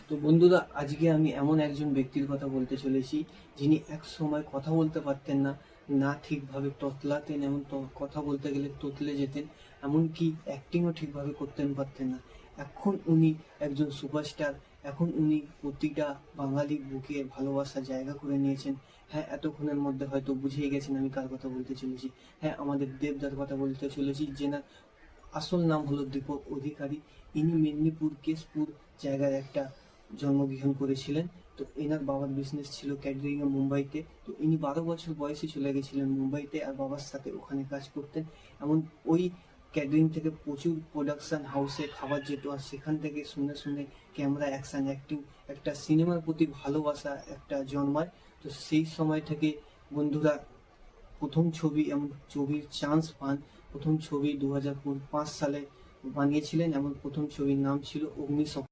তো বন্ধুরা, আজকে আমি এমন একজন ব্যক্তির কথা বলতে চলেছি যিনি এক সময় কথা বলতে পারতেন না, না ঠিকভাবে ততলাতেন, এমন কথা বলতে গেলে তোতলে যেতেন, এমনকি অ্যাক্টিংও ঠিকভাবে করতেন পারতেন না। এখন উনি একজন সুপারস্টার। এখন উনি প্রতিটা বাঙালির বুকে ভালোবাসার জায়গা করে নিয়েছেন। হ্যাঁ, এতক্ষণের মধ্যে হয়তো বুঝেই গেছেন আমি কার কথা বলতে চলেছি। হ্যাঁ, আমাদের দেবদার কথা বলতে চলেছি, যেনার আসল নাম হলো দীপক অধিকারী। ইনি মেদিনীপুর কেশপুর জায়গায় একটা জন্মগ্রহণ করেছিলেন। তো এনার বাবার বিজনেস ছিল ক্যাটারিং এ মুম্বাইতে। তো ইনি 12 বছর বয়সে চলে গেছিলেন মুম্বাইতে, আর বাবার সাথে ওখানে কাজ করতেন। এমন ওই ক্যাটারিং থেকে প্রচুর প্রোডাকশন হাউসে খাবার যেত, আর সেখান থেকে শুনে শুনে ক্যামেরা, অ্যাকশন, অ্যাক্টিং, একটা সিনেমার প্রতি ভালোবাসা একটা জন্মায়। তো সেই সময় থেকে বন্ধুরা প্রথম ছবি এমন ছবির চান্স পান। প্রথম ছবি 2005 সালে বানিয়েছিলেন, এমন প্রথম ছবির নাম ছিল অগ্নিশপথ।